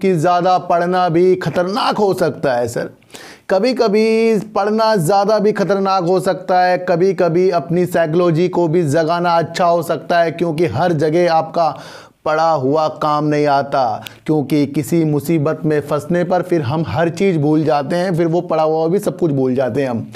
कि ज़्यादा पढ़ना भी खतरनाक हो सकता है सर। कभी कभी पढ़ना ज़्यादा भी खतरनाक हो सकता है, कभी कभी अपनी साइकोलॉजी को भी जगाना अच्छा हो सकता है, क्योंकि हर जगह आपका पढ़ा हुआ काम नहीं आता। क्योंकि किसी मुसीबत में फंसने पर फिर हम हर चीज़ भूल जाते हैं, फिर वो पढ़ा हुआ भी सब कुछ भूल जाते हैं हम।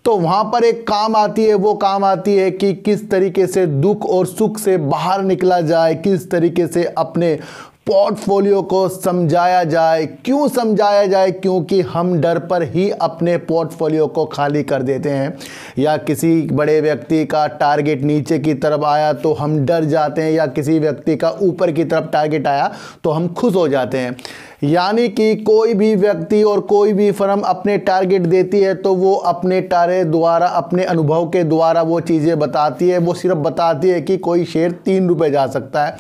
तो वहाँ पर एक काम आती है, वो काम आती है कि किस तरीके से दुख और सुख से बाहर निकला जाए, किस तरीके से अपने पोर्टफोलियो को समझाया जाए। क्यों समझाया जाए? क्योंकि हम डर पर ही अपने पोर्टफोलियो को खाली कर देते हैं, या किसी बड़े व्यक्ति का टारगेट नीचे की तरफ आया तो हम डर जाते हैं, या किसी व्यक्ति का ऊपर की तरफ टारगेट आया तो हम खुश हो जाते हैं। यानी कि कोई भी व्यक्ति और कोई भी फर्म अपने टारगेट देती है तो वो अपने टारगेट द्वारा, अपने अनुभव के द्वारा वो चीज़ें बताती है। वो सिर्फ बताती है कि कोई शेयर 3 रुपये जा सकता है,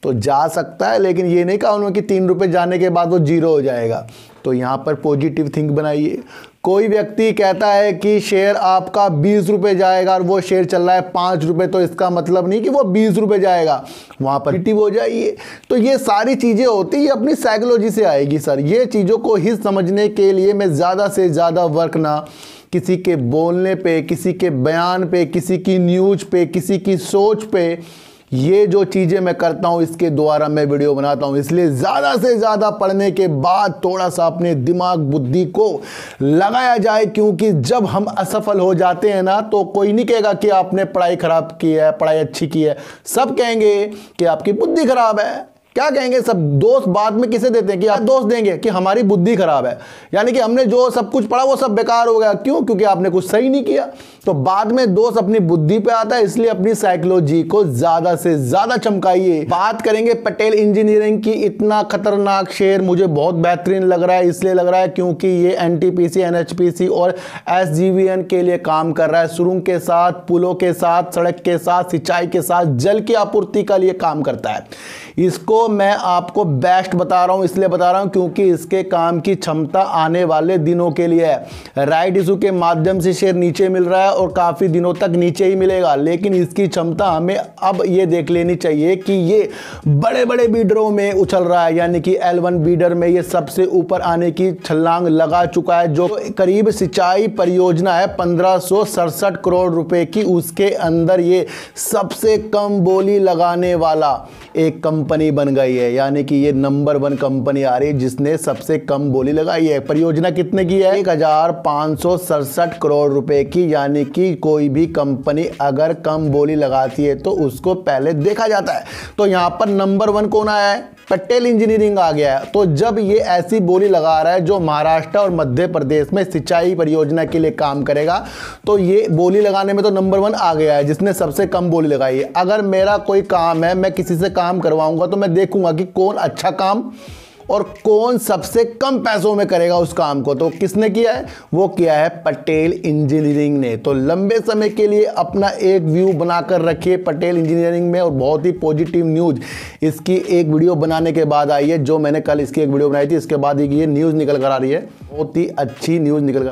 तो जा सकता है, लेकिन ये नहीं कहा उन्होंने कि 3 रुपये जाने के बाद वो 0 हो जाएगा। तो यहाँ पर पॉजिटिव थिंक बनाइए। कोई व्यक्ति कहता है कि शेयर आपका 20 रुपये जाएगा और वो शेयर चल रहा है 5 रुपये, तो इसका मतलब नहीं कि वो 20 रुपये जाएगा, वहाँ पर पॉजिटिव हो जाइए। तो ये सारी चीज़ें होती है अपनी साइकोलॉजी से आएगी सर। ये चीज़ों को ही समझने के लिए मैं ज़्यादा से ज़्यादा वर्क ना किसी के बोलने पे, किसी के बयान पे, किसी की न्यूज़ पे, किसी की सोच पे, ये जो चीज़ें मैं करता हूँ इसके द्वारा मैं वीडियो बनाता हूँ। इसलिए ज़्यादा से ज़्यादा पढ़ने के बाद थोड़ा सा अपने दिमाग बुद्धि को लगाया जाए, क्योंकि जब हम असफल हो जाते हैं ना तो कोई नहीं कहेगा कि आपने पढ़ाई ख़राब की है, पढ़ाई अच्छी की है। सब कहेंगे कि आपकी बुद्धि ख़राब है। क्या कहेंगे सब? दोस्त बाद में किसे देते हैं कि आप दोस्त देंगे कि हमारी बुद्धि खराब है, यानी कि हमने जो सब कुछ पढ़ा वो सब बेकार हो गया। क्यों? क्योंकि आपने कुछ सही नहीं किया। तो बाद में दोस्त अपनी बुद्धि पे आता है। इसलिए अपनी साइकोलॉजी को ज्यादा से ज्यादा चमकाइए। बात करेंगे पटेल इंजीनियरिंग की। इतना खतरनाक शेयर मुझे बहुत बेहतरीन लग रहा है, इसलिए लग रहा है क्योंकि ये एनटीपीसी, एनएचपीसी और एसजीवीएन के लिए काम कर रहा है। सुरंग के साथ, पुलों के साथ, सड़क के साथ, सिंचाई के साथ, जल की आपूर्ति के लिए काम करता है। इसको मैं आपको बेस्ट बता रहा हूं, इसलिए बता रहा हूं क्योंकि इसके काम की क्षमता आने वाले दिनों के लिए है। राइट इशू के माध्यम से शेयर नीचे मिल रहा है और काफी दिनों तक नीचे ही मिलेगा, लेकिन इसकी क्षमता हमें अब ये देख लेनी चाहिए कि ये बड़े बड़े बीडरों में उछल रहा है। यानी कि L1 बीडर में ये सबसे ऊपर आने की छलांग लगा चुका है, जो करीब सिंचाई परियोजना है 1567 करोड़ रुपए की। उसके अंदर ये सबसे कम बोली लगाने वाला एक कंपनी बन गई है। यानी कि ये नंबर 1 कंपनी आ रही है जिसने सबसे कम बोली लगाई है। परियोजना कितने की है? 1567 करोड़ रुपए की। यानी कि कोई भी कंपनी अगर कम बोली लगाती है तो उसको पहले देखा जाता है। तो यहां पर नंबर 1 कौन आया है? पटेल इंजीनियरिंग आ गया है। तो जब ये ऐसी बोली लगा रहा है जो महाराष्ट्र और मध्य प्रदेश में सिंचाई परियोजना के लिए काम करेगा, तो ये बोली लगाने में तो नंबर 1 आ गया है जिसने सबसे कम बोली लगाई है। अगर मेरा कोई काम है, मैं किसी से काम करवाऊंगा, तो मैं देखूंगा कि कौन अच्छा काम और कौन सबसे कम पैसों में करेगा उस काम को। तो किसने किया है? वो किया है पटेल इंजीनियरिंग ने। तो लंबे समय के लिए अपना एक व्यू बनाकर रखिए पटेल इंजीनियरिंग में। और बहुत ही पॉजिटिव न्यूज़ इसकी एक वीडियो बनाने के बाद आई है, जो मैंने कल इसकी एक वीडियो बनाई थी, इसके बाद ये न्यूज़ निकल कर आ रही है। बहुत ही अच्छी न्यूज़ निकल कर